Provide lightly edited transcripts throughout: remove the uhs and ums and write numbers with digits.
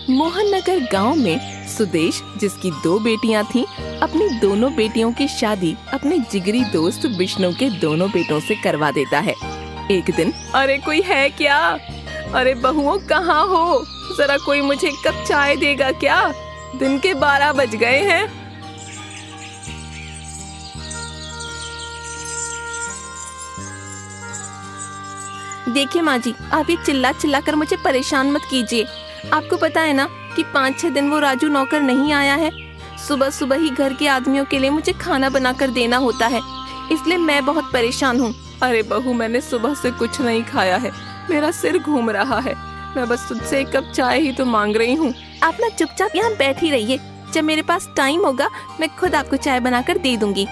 मोहन नगर गाँव में सुदेश, जिसकी 2 बेटियां थीं, अपनी दोनों बेटियों की शादी अपने जिगरी दोस्त विष्णु के दोनों बेटों से करवा देता है। एक दिन, अरे कोई है क्या? अरे बहुओं कहाँ हो? जरा कोई मुझे एक कप चाय देगा क्या? दिन के 12 बज गए हैं। देखिए माँ जी, आप ये चिल्ला चिल्ला कर मुझे परेशान मत कीजिए। आपको पता है ना कि 5-6 दिन वो राजू नौकर नहीं आया है। सुबह सुबह ही घर के आदमियों के लिए मुझे खाना बनाकर देना होता है, इसलिए मैं बहुत परेशान हूँ। अरे बहू, मैंने सुबह से कुछ नहीं खाया है, मेरा सिर घूम रहा है। मैं बस तुझसे एक कप चाय ही तो मांग रही हूँ। आप ना चुपचाप यहाँ बैठ ही रहिए, जब मेरे पास टाइम होगा मैं खुद आपको चाय बनाकर दे दूंगी।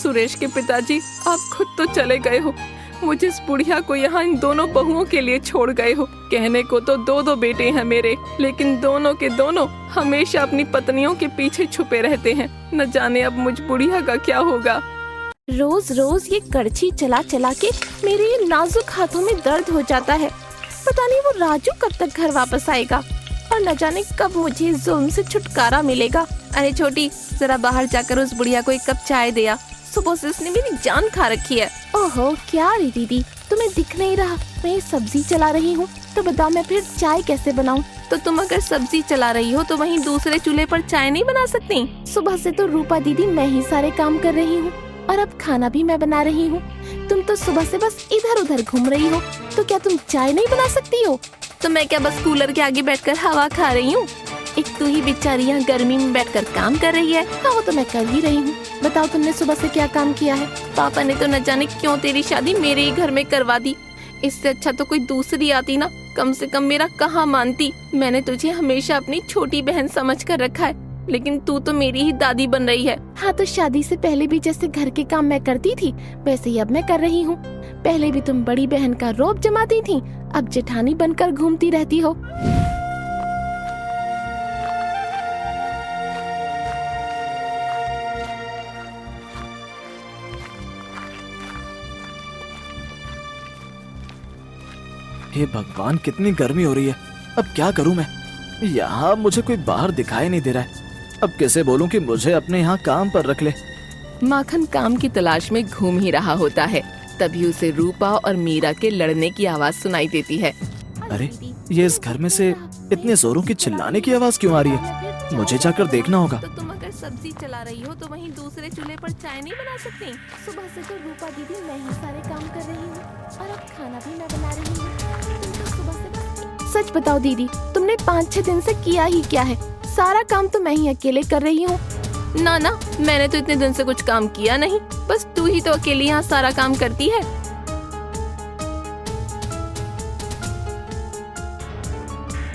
सुरेश के पिताजी, आप खुद तो चले गए हो, मुझे इस बुढ़िया को यहाँ इन दोनों बहुओं के लिए छोड़ गए हो। कहने को तो 2 बेटे हैं मेरे, लेकिन दोनों के दोनों हमेशा अपनी पत्नियों के पीछे छुपे रहते हैं। न जाने अब मुझ बुढ़िया का क्या होगा। रोज रोज ये कड़छी चला चला के मेरे ये नाजुक हाथों में दर्द हो जाता है। पता नहीं वो राजू कब तक घर वापस आएगा और न जाने कब मुझे इस जुल्म से छुटकारा मिलेगा। अरे छोटी, जरा बाहर जाकर उस बुढ़िया को एक कप चाय दे आ। सुबह से इसने मेरी जान खा रखी है। ओहो, क्या रे दीदी, तुम्हें दिख नहीं रहा मैं सब्जी चला रही हूँ? तो बताओ मैं फिर चाय कैसे बनाऊँ? तो तुम अगर सब्जी चला रही हो तो वहीं दूसरे चूल्हे पर चाय नहीं बना सकती? सुबह से तो रूपा दीदी मैं ही सारे काम कर रही हूँ और अब खाना भी मैं बना रही हूँ। तुम तो सुबह से बस इधर उधर घूम रही हो, तो क्या तुम चाय नहीं बना सकती हो? तो मैं क्या बस कूलर के आगे बैठकर हवा खा रही हूँ? एक तू ही बेचारी यहाँ गर्मी में बैठकर काम कर रही है। हाँ, वो तो मैं कर ही रही हूँ। बताओ तुमने सुबह से क्या काम किया है? पापा ने तो न जाने क्यों तेरी शादी मेरे ही घर में करवा दी। इससे अच्छा तो कोई दूसरी आती ना, कम से कम मेरा कहाँ मानती। मैंने तुझे हमेशा अपनी छोटी बहन समझ कर रखा है, लेकिन तू तो मेरी ही दादी बन रही है। हाँ, तो शादी से पहले भी जैसे घर के काम मैं करती थी वैसे ही अब मैं कर रही हूँ। पहले भी तुम बड़ी बहन का रौब जमाती थी, अब जेठानी बनकर घूमती रहती हो। हे भगवान, कितनी गर्मी हो रही है। अब क्या करूं मैं? यहाँ मुझे कोई बाहर दिखाई नहीं दे रहा है। अब कैसे बोलूं कि मुझे अपने यहाँ काम पर रख ले। माखन काम की तलाश में घूम ही रहा होता है, तभी उसे रूपा और मीरा के लड़ने की आवाज सुनाई देती है। अरे, ये इस घर में से इतने जोरों की चिल्लाने की आवाज क्यों आ रही है? मुझे जाकर देखना होगा। तो तुम अगर सब्जी चला रही हो तो वहीं दूसरे चूल्हे पर चाय नहीं बना सकती? सुबह से तो रूपा दीदी मैं ही सारे काम कर रही हूँ और अब खाना भी मैं बना रही हूँ। तुम तो सुबह से सच बताओ दीदी, तुमने 5-6 दिन से किया ही क्या है? सारा काम तो मैं ही अकेले कर रही हूँ। ना ना, मैंने तो इतने दिन से कुछ काम किया नहीं, बस तू ही तो अकेली यहाँ सारा काम करती है।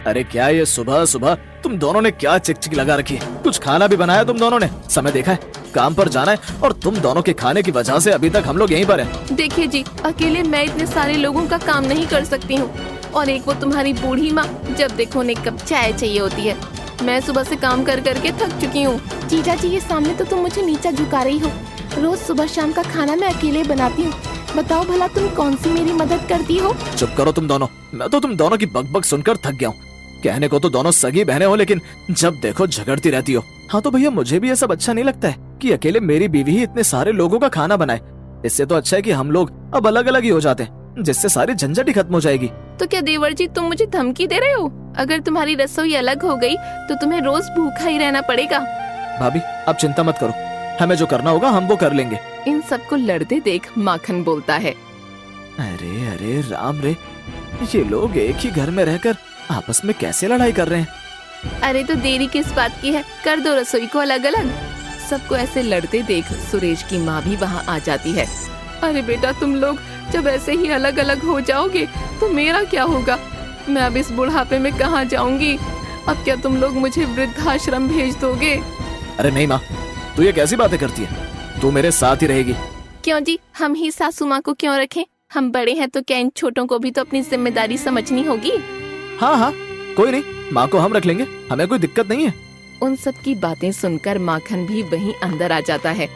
अरे क्या ये सुबह सुबह तुम दोनों ने क्या चिकचिक लगा रखी है? कुछ खाना भी बनाया तुम दोनों ने? समय देखा है, काम पर जाना है और तुम दोनों के खाने की वजह से अभी तक हम लोग यहीं पर हैं। देखिए जी, अकेले मैं इतने सारे लोगों का काम नहीं कर सकती हूँ, और एक वो तुम्हारी बूढ़ी माँ, जब देखो उन्हें कप चाय चाहिए होती है। मैं सुबह से काम कर करके थक चुकी हूँ। जीजा जी, ये सामने तो तुम मुझे नीचा झुका रही हो। रोज सुबह शाम का खाना मैं अकेले बनाती हूँ। बताओ भला तुम कौन सी मेरी मदद करती हो? चुप करो तुम दोनों, मैं तो तुम दोनों की बकबक सुनकर थक गया हूँ। कहने को तो दोनों सगी बहनें हो, लेकिन जब देखो झगड़ती रहती हो। हाँ तो भैया, मुझे भी ये सब अच्छा नहीं लगता है कि अकेले मेरी बीवी ही इतने सारे लोगों का खाना बनाए। इससे तो अच्छा है कि हम लोग अब अलग अलग ही हो जाते हैं, जिससे सारी झंझट ही खत्म हो जाएगी। तो क्या देवर जी, तुम मुझे धमकी दे रहे हो? अगर तुम्हारी रसोई अलग हो गई तो तुम्हें रोज भूखा ही रहना पड़ेगा। भाभी, आप चिंता मत करो, हमें जो करना होगा हम वो कर लेंगे। इन सबको लड़ते देख माखन बोलता है। अरे अरे राम रे, ये लोग एक ही घर में रहकर आपस में कैसे लड़ाई कर रहे हैं? अरे तो देरी किस बात की है, कर दो रसोई को अलग अलग। सबको ऐसे लड़ते देख सुरेश की माँ भी वहाँ आ जाती है। अरे बेटा, तुम लोग जब ऐसे ही अलग अलग हो जाओगे तो मेरा क्या होगा? मैं अब इस बुढ़ापे में कहाँ जाऊंगी? अब क्या तुम लोग मुझे वृद्धाश्रम भेज दोगे? अरे नहीं माँ, तू ये कैसी बातें करती है? तू मेरे साथ ही रहेगी। क्यों जी, हम ही सासू माँ को क्यों रखें? हम बड़े हैं तो क्या इन छोटों को भी तो अपनी जिम्मेदारी समझनी होगी? हाँ हाँ, कोई नहीं, माँ को हम रख लेंगे, हमें कोई दिक्कत नहीं है। उन सब की बातें सुनकर माखन भी वहीं अंदर आ जाता है।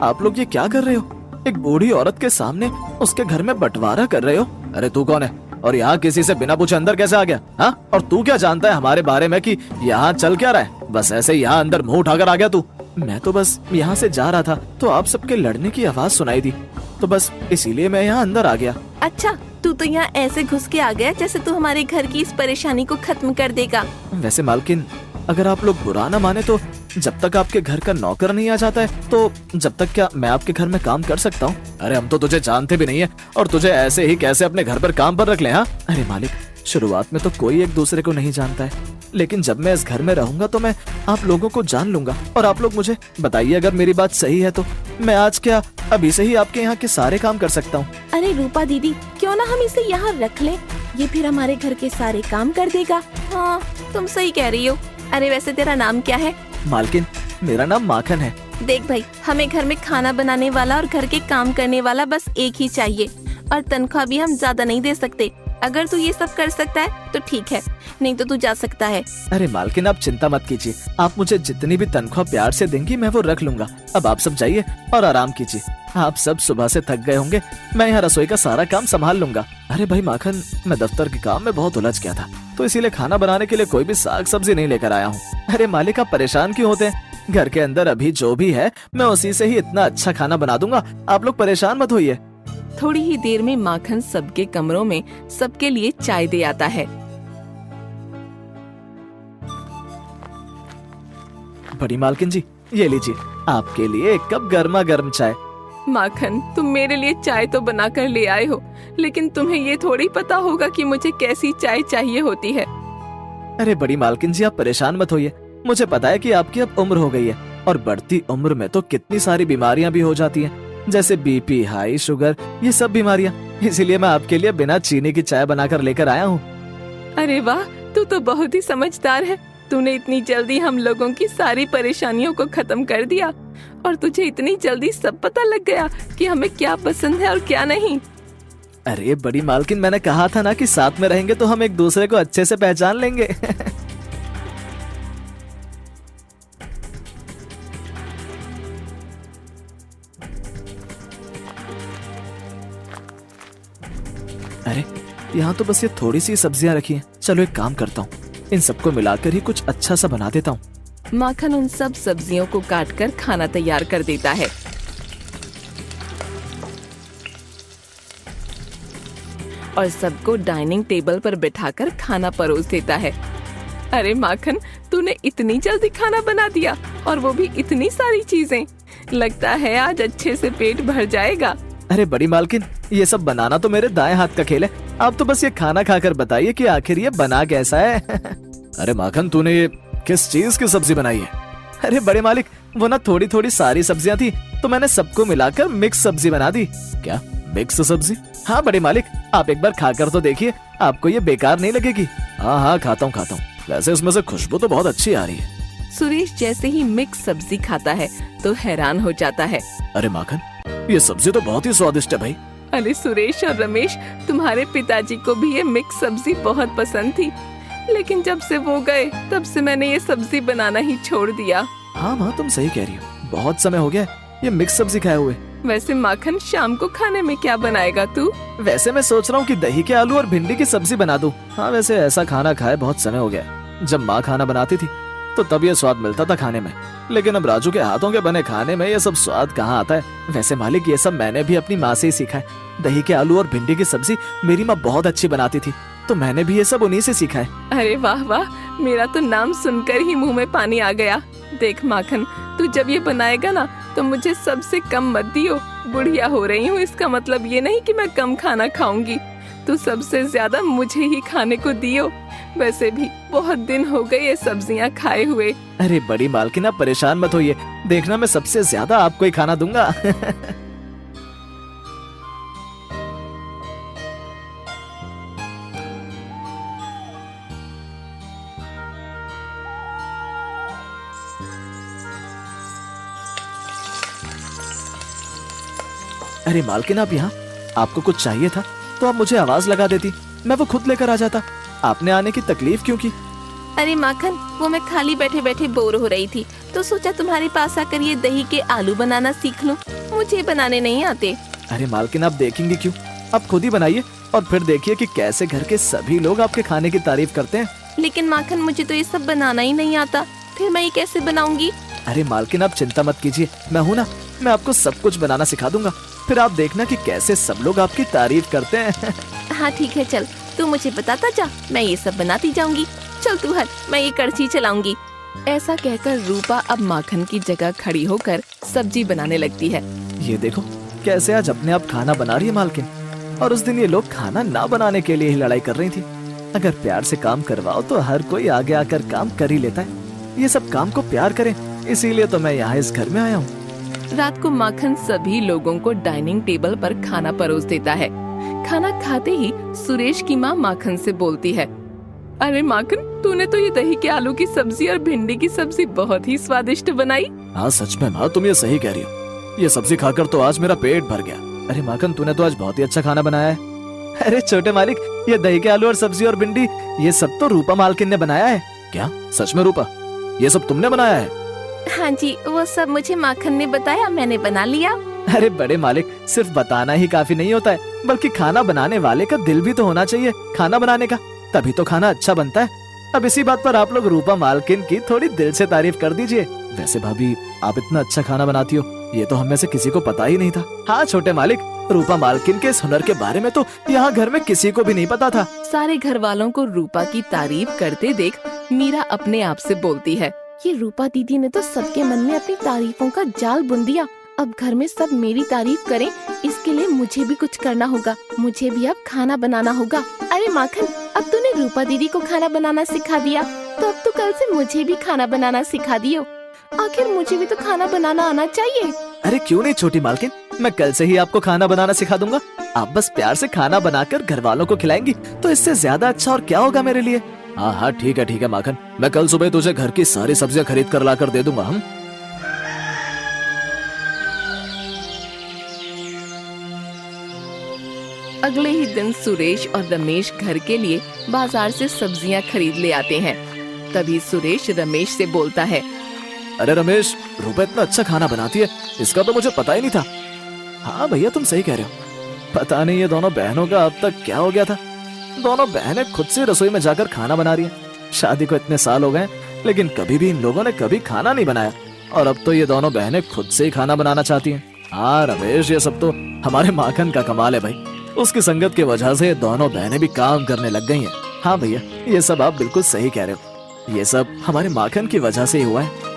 आप लोग ये क्या कर रहे हो? एक बूढ़ी औरत के सामने उसके घर में बंटवारा कर रहे हो? अरे तू कौन है और यहाँ किसी से बिना पूछे अंदर कैसे आ गया? हाँ, और तू क्या जानता है हमारे बारे में कि यहाँ चल क्या रहा है? बस ऐसे यहाँ अंदर मुंह उठाकर आ गया तू? मैं तो बस यहाँ से जा रहा था तो आप सबके लड़ने की आवाज सुनाई दी, तो बस इसीलिए मैं यहाँ अंदर आ गया। अच्छा, तू तो यहाँ ऐसे घुस के आ गया जैसे तू हमारे घर की इस परेशानी को खत्म कर देगा। वैसे मालकिन, अगर आप लोग बुरा ना माने तो जब तक आपके घर का नौकर नहीं आ जाता है तो जब तक क्या मैं आपके घर में काम कर सकता हूँ? अरे हम तो तुझे जानते भी नहीं है और तुझे ऐसे ही कैसे अपने घर पर काम पर रख ले? हाँ, अरे मालिक, शुरुआत में तो कोई एक दूसरे को नहीं जानता है, लेकिन जब मैं इस घर में रहूंगा तो मैं आप लोगों को जान लूंगा और आप लोग मुझे बताइए अगर मेरी बात सही है तो मैं आज क्या अभी से ही आपके यहाँ के सारे काम कर सकता हूँ। अरे रूपा दीदी, क्यों ना हम इसे यहाँ रख लें, ये फिर हमारे घर के सारे काम कर देगा। हाँ, तुम सही कह रही हो। अरे वैसे तेरा नाम क्या है? मालकिन, मेरा नाम माखन है। देख भाई, हमें घर में खाना बनाने वाला और घर के काम करने वाला बस एक ही चाहिए और तनख्वाह भी हम ज्यादा नहीं दे सकते। अगर तू ये सब कर सकता है तो ठीक है, नहीं तो तू जा सकता है। अरे मालकिन, आप चिंता मत कीजिए, आप मुझे जितनी भी तनख्वाह प्यार से देंगी मैं वो रख लूंगा। अब आप सब जाइए और आराम कीजिए, आप सब सुबह से थक गए होंगे, मैं यहाँ रसोई का सारा काम संभाल लूंगा। अरे भाई माखन, मैं दफ्तर के काम में बहुत उलझ गया था तो इसीलिए खाना बनाने के लिए कोई भी साग सब्जी नहीं लेकर आया हूँ। अरे मालिक, आप परेशान क्यों होते हैं? घर के अंदर अभी जो भी है मैं उसी से ही इतना अच्छा खाना बना दूंगा, आप लोग परेशान मत होइए। थोड़ी ही देर में माखन सबके कमरों में सबके लिए चाय दे आता है। बड़ी मालकिन जी, ये लीजिए आपके लिए एक कप गर्मा गर्म चाय। माखन, तुम मेरे लिए चाय तो बना कर ले आए हो, लेकिन तुम्हें ये थोड़ी पता होगा कि मुझे कैसी चाय चाहिए होती है। अरे बड़ी मालकिन जी, आप परेशान मत होइए, मुझे पता है कि आपकी अब उम्र हो गई है और बढ़ती उम्र में तो कितनी सारी बीमारियां भी हो जाती हैं, जैसे बीपी, हाई शुगर, ये सब बीमारियां। इसीलिए मैं आपके लिए बिना चीनी की चाय बनाकर लेकर आया हूँ। अरे वाह, तू तो बहुत ही समझदार है। तूने इतनी जल्दी हम लोगों की सारी परेशानियों को खत्म कर दिया और तुझे इतनी जल्दी सब पता लग गया कि हमें क्या पसंद है और क्या नहीं। अरे बड़ी मालकिन, मैंने कहा था ना कि साथ में रहेंगे तो हम एक दूसरे को अच्छे से पहचान लेंगे। अरे यहाँ तो बस ये थोड़ी सी सब्जियां रखी हैं। चलो एक काम करता हूँ, इन सबको मिलाकर ही कुछ अच्छा सा बना देता हूँ। माखन उन सब सब्जियों को काटकर खाना तैयार कर देता है और सबको डाइनिंग टेबल पर बिठाकर खाना परोस देता है। अरे माखन, तूने इतनी जल्दी खाना बना दिया और वो भी इतनी सारी चीजें। लगता है आज अच्छे से पेट भर जाएगा। अरे बड़ी मालकिन, ये सब बनाना तो मेरे दाएं हाथ का खेल है, आप तो बस ये खाना खाकर बताइए कि आखिर ये बना कैसा है। अरे माखन, तूने ये किस चीज की सब्जी बनाई है? अरे बड़े मालिक, वो ना थोड़ी थोड़ी सारी सब्जियां थी तो मैंने सबको मिलाकर मिक्स सब्जी बना दी। क्या मिक्स सब्जी? हाँ बड़े मालिक, आप एक बार खाकर तो देखिए, आपको ये बेकार नहीं लगेगी। हाँ हाँ, खाता हूँ। वैसे इसमें से खुशबू तो बहुत अच्छी आ रही है। सुरेश जैसे ही मिक्स सब्जी खाता है तो हैरान हो जाता है। अरे माखन, ये सब्जी तो बहुत ही स्वादिष्ट है भाई। अरे सुरेश और रमेश, तुम्हारे पिताजी को भी ये मिक्स सब्जी बहुत पसंद थी, लेकिन जब से वो गए तब से मैंने ये सब्जी बनाना ही छोड़ दिया। हाँ माँ, तुम सही कह रही हो, बहुत समय हो गया ये मिक्स सब्जी खाए हुए। वैसे माखन, शाम को खाने में क्या बनाएगा तू? वैसे मैं सोच रहा हूँ कि दही के आलू और भिंडी की सब्जी बना दूं। हाँ, वैसे ऐसा खाना खाए बहुत समय हो गया। जब माँ खाना बनाती थी तो तब ये स्वाद मिलता था खाने में, लेकिन अब राजू के हाथों के बने खाने में ये सब स्वाद कहाँ आता है। वैसे मालिक, ये सब मैंने भी अपनी माँ से ही सीखा है। दही के आलू और भिंडी की सब्जी मेरी माँ बहुत अच्छी बनाती थी, तो मैंने भी ये सब उन्हीं से सीखा है। अरे वाह वाह, मेरा तो नाम सुनकर ही मुंह में पानी आ गया। देख माखन, तू जब ये बनाएगा ना तो मुझे सबसे कम मत दियो। बुढ़िया हो रही हूँ, इसका मतलब ये नहीं कि मैं कम खाना खाऊंगी। तू सबसे ज्यादा मुझे ही खाने को दियो। वैसे भी बहुत दिन हो गए ये सब्जियां खाए हुए। अरे बड़ी मालकिन, आप परेशान मत होइए, देखना मैं सबसे ज्यादा आपको ही खाना दूंगा। अरे मालकिन, आप यहाँ, आपको कुछ चाहिए था तो आप मुझे आवाज लगा देती, मैं वो खुद लेकर आ जाता। आपने आने की तकलीफ क्यों की? अरे माखन, वो मैं खाली बैठे बैठे बोर हो रही थी तो सोचा तुम्हारे पास आकर ये दही के आलू बनाना सीख लूं। मुझे बनाने नहीं आते। अरे मालकिन, आप देखेंगे क्यों, आप खुद ही बनाइए और फिर देखिए कि कैसे घर के सभी लोग आपके खाने की तारीफ करते हैं। लेकिन माखन, मुझे तो ये सब बनाना ही नहीं आता, फिर मैं ये कैसे बनाऊंगी? अरे मालकिन, आप चिंता मत कीजिए, मैं हूँ ना, मैं आपको सब कुछ बनाना सिखा दूंगा। फिर आप देखना कि कैसे सब लोग आपकी तारीफ करते हैं। हाँ ठीक है, चल तू मुझे बताता जा, मैं ये सब बनाती जाऊंगी। चल तू हट, मैं ये कड़छी चलाऊंगी। ऐसा कहकर रूपा अब माखन की जगह खड़ी होकर सब्जी बनाने लगती है। ये देखो कैसे आज अपने आप खाना बना रही है मालकिन। और उस दिन ये लोग खाना ना बनाने के लिए ही लड़ाई कर रही थी। अगर प्यार से काम करवाओ तो हर कोई आगे आकर काम कर ही लेता है। ये सब काम को प्यार करें, इसीलिए तो मैं यहाँ इस घर में आया हूँ। रात को माखन सभी लोगों को डाइनिंग टेबल पर खाना परोस देता है। खाना खाते ही सुरेश की माँ माखन से बोलती है, अरे माखन, तूने तो ये दही के आलू की सब्जी और भिंडी की सब्जी बहुत ही स्वादिष्ट बनाई। हाँ सच में माँ, तुम ये सही कह रही हो। ये सब्जी खाकर तो आज मेरा पेट भर गया। अरे माखन, तूने तो आज बहुत ही अच्छा खाना बनाया है। अरे छोटे मालिक, ये दही के आलू और सब्जी और भिंडी ये सब तो रूपा मालकिन ने बनाया है। क्या सच में रूपा, ये सब तुमने बनाया है? हाँ जी, वो सब मुझे माखन ने बताया, मैंने बना लिया। अरे बड़े मालिक, सिर्फ बताना ही काफी नहीं होता है, बल्कि खाना बनाने वाले का दिल भी तो होना चाहिए खाना बनाने का, तभी तो खाना अच्छा बनता है। अब इसी बात पर आप लोग रूपा मालकिन की थोड़ी दिल से तारीफ कर दीजिए। वैसे भाभी, आप इतना अच्छा खाना बनाती हो, ये तो हम में से किसी को पता ही नहीं था। हाँ छोटे मालिक, रूपा मालकिन के इस हुनर के बारे में तो यहाँ घर में किसी को भी नहीं पता था। सारे घर वालों को रूपा की तारीफ करते देख मीरा अपने आप से बोलती है, ये रूपा दीदी ने तो सबके मन में अपनी तारीफों का जाल बुन दिया। अब घर में सब मेरी तारीफ करें, इसके लिए मुझे भी कुछ करना होगा। मुझे भी अब खाना बनाना होगा। अरे माखन, अब तूने रूपा दीदी को खाना बनाना सिखा दिया, तो अब तो कल से मुझे भी खाना बनाना सिखा दियो। आखिर मुझे भी तो खाना बनाना आना चाहिए। अरे क्यों नहीं छोटी मालकिन, मैं कल से ही आपको खाना बनाना सिखा दूंगा। आप बस प्यार से खाना बनाकर घर वालों को खिलाएंगी तो इससे ज्यादा अच्छा और क्या होगा मेरे लिए। हाँ हाँ ठीक है माखन, मैं कल सुबह तुझे घर की सारी सब्जियां खरीद कर लाकर दे दूंगा। हम अगले ही दिन सुरेश और रमेश घर के लिए बाजार से सब्जियां खरीद ले आते हैं। तभी सुरेश रमेश से बोलता है, अरे रमेश, रूपा इतना अच्छा खाना बनाती है, इसका तो मुझे पता ही नहीं था। हाँ भैया, तुम सही कह रहे हो। पता नहीं ये दोनों बहनों का अब तक क्या हो गया था। दोनों बहनें खुद से रसोई में जाकर खाना बना रही हैं। शादी को इतने साल हो गए, लेकिन कभी भी इन लोगों ने कभी खाना नहीं बनाया, और अब तो ये दोनों बहनें खुद से ही खाना बनाना चाहती हैं। हाँ रमेश, ये सब तो हमारे माखन का कमाल है भाई। उसकी संगत की वजह से दोनों बहनें भी काम करने लग गई हैं। हाँ भैया, ये सब आप बिल्कुल सही कह रहे हो। ये सब हमारे माखन की वजह से ही हुआ है।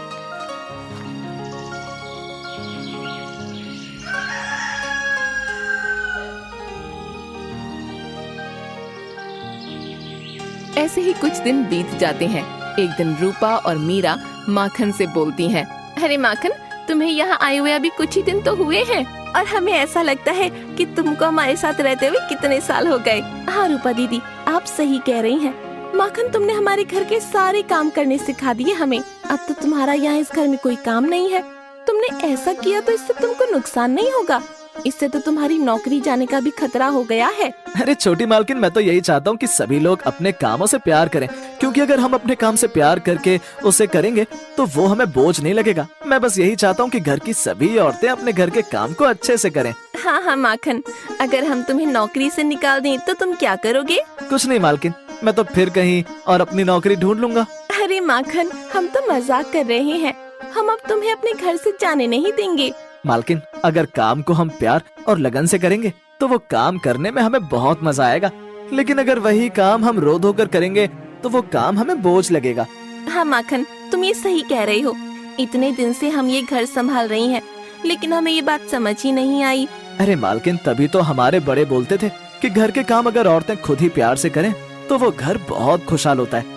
ऐसे ही कुछ दिन बीत जाते हैं। एक दिन रूपा और मीरा माखन से बोलती हैं, अरे माखन, तुम्हें यहाँ आए हुए अभी कुछ ही दिन तो हुए हैं और हमें ऐसा लगता है कि तुमको हमारे साथ रहते हुए कितने साल हो गए। हाँ रूपा दीदी, आप सही कह रही हैं। माखन, तुमने हमारे घर के सारे काम करने सिखा दिए हमें। अब तो तुम्हारा यहाँ इस घर में कोई काम नहीं है। तुमने ऐसा किया तो इससे तुमको नुकसान नहीं होगा, इससे तो तुम्हारी नौकरी जाने का भी खतरा हो गया है। अरे छोटी मालकिन, मैं तो यही चाहता हूँ कि सभी लोग अपने कामों से प्यार करें, क्योंकि अगर हम अपने काम से प्यार करके उसे करेंगे तो वो हमें बोझ नहीं लगेगा। मैं बस यही चाहता हूँ कि घर की सभी औरतें अपने घर के काम को अच्छे से करें। हाँ हाँ माखन, अगर हम तुम्हें नौकरी से निकाल दें तो तुम क्या करोगे? कुछ नहीं मालकिन, मैं तो फिर कहीं और अपनी नौकरी ढूंढ लूंगा। अरे माखन, हम तो मजाक कर रहे हैं। हम अब तुम्हें अपने घर से जाने नहीं देंगे। मालकिन, अगर काम को हम प्यार और लगन से करेंगे तो वो काम करने में हमें बहुत मजा आएगा, लेकिन अगर वही काम हम रो धो कर करेंगे तो वो काम हमें बोझ लगेगा। हाँ माखन, तुम ये सही कह रही हो। इतने दिन से हम ये घर संभाल रही हैं, लेकिन हमें ये बात समझ ही नहीं आई। अरे मालकिन, तभी तो हमारे बड़े बोलते थे कि घर के काम अगर औरतें खुद ही प्यार से करें तो वो घर बहुत खुशहाल होता है।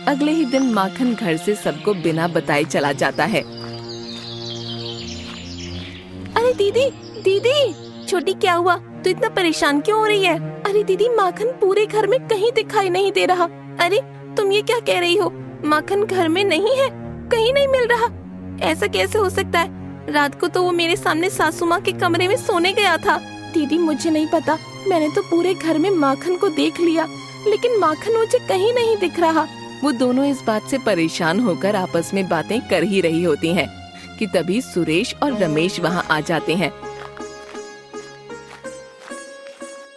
अगले ही दिन माखन घर से सबको बिना बताए चला जाता है। अरे दीदी, दीदी, छोटी क्या हुआ? तू इतना परेशान क्यों हो रही है? अरे दीदी, माखन पूरे घर में कहीं दिखाई नहीं दे रहा। अरे तुम ये क्या कह रही हो? माखन घर में नहीं है, कहीं नहीं मिल रहा। ऐसा कैसे हो सकता है? रात को तो वो मेरे सामने सासू माँ के कमरे में सोने गया था। दीदी मुझे नहीं पता, मैंने तो पूरे घर में माखन को देख लिया, लेकिन माखन मुझे कहीं नहीं दिख रहा। वो दोनों इस बात से परेशान होकर आपस में बातें कर ही रही होती हैं कि तभी सुरेश और रमेश वहाँ आ जाते हैं।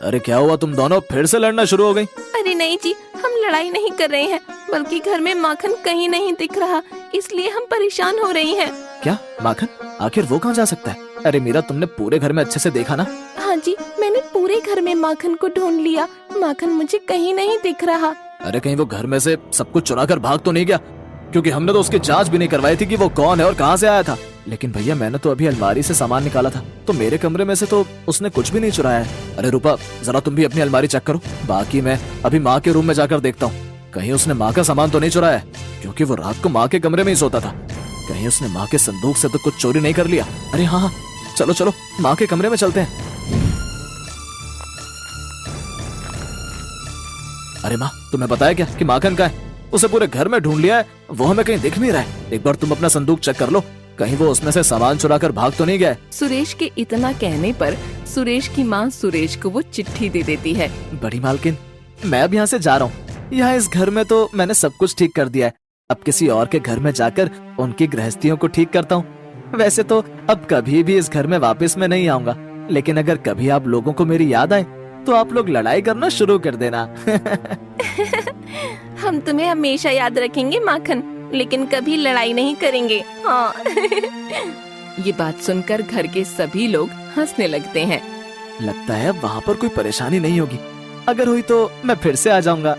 अरे क्या हुआ, तुम दोनों फिर से लड़ना शुरू हो गई? अरे नहीं जी, हम लड़ाई नहीं कर रहे हैं, बल्कि घर में माखन कहीं नहीं दिख रहा, इसलिए हम परेशान हो रही हैं। क्या माखन? आखिर वो कहाँ जा सकता है? अरे मीरा, तुमने पूरे घर में अच्छे से देखा ना? हाँ जी, मैंने पूरे घर में माखन को ढूंढ लिया, माखन मुझे कहीं नहीं दिख रहा। अरे कहीं वो घर में से सब कुछ चुरा कर भाग तो नहीं गया? क्योंकि हमने तो उसकी जांच भी नहीं करवाई थी कि वो कौन है और कहाँ से आया था। लेकिन भैया मैंने तो अभी अलमारी से सामान निकाला था, तो मेरे कमरे में से तो उसने कुछ भी नहीं चुराया है। अरे रूपा, जरा तुम भी अपनी अलमारी चेक करो, बाकी मैं अभी माँ के रूम में जाकर देखता हूँ। कहीं उसने माँ का सामान तो नहीं चुराया है, क्योंकि वो रात को माँ के कमरे में ही सोता था। कहीं उसने माँ के संदूक से तो कुछ चोरी नहीं कर लिया? अरे हाँ, चलो चलो माँ के कमरे में चलते हैं। अरे माँ, तुम्हें पता है क्या कि माखन कहाँ है? उसे पूरे घर में ढूंढ लिया है, वो हमें कहीं दिख नहीं रहा है। एक बार तुम अपना संदूक चेक कर लो, कहीं वो उसमें से सामान चुरा कर भाग तो नहीं गया है। सुरेश के इतना कहने पर सुरेश की माँ सुरेश को वो चिट्ठी दे देती है। बड़ी मालकिन, मैं अब यहाँ से जा रहा हूँ। यहाँ इस घर में तो मैंने सब कुछ ठीक कर दिया है, अब किसी और के घर में जाकर उनकी गृहस्थियों को ठीक करता हूँ। वैसे तो अब कभी भी इस घर में वापस में नहीं आऊंगा, लेकिन अगर कभी आप लोगों को मेरी याद आए तो आप लोग लड़ाई करना शुरू कर देना। हम तुम्हें हमेशा याद रखेंगे माखन, लेकिन कभी लड़ाई नहीं करेंगे। हाँ। ये बात सुनकर घर के सभी लोग हंसने लगते हैं। लगता है अब वहाँ पर कोई परेशानी नहीं होगी, अगर हुई तो मैं फिर से आ जाऊंगा।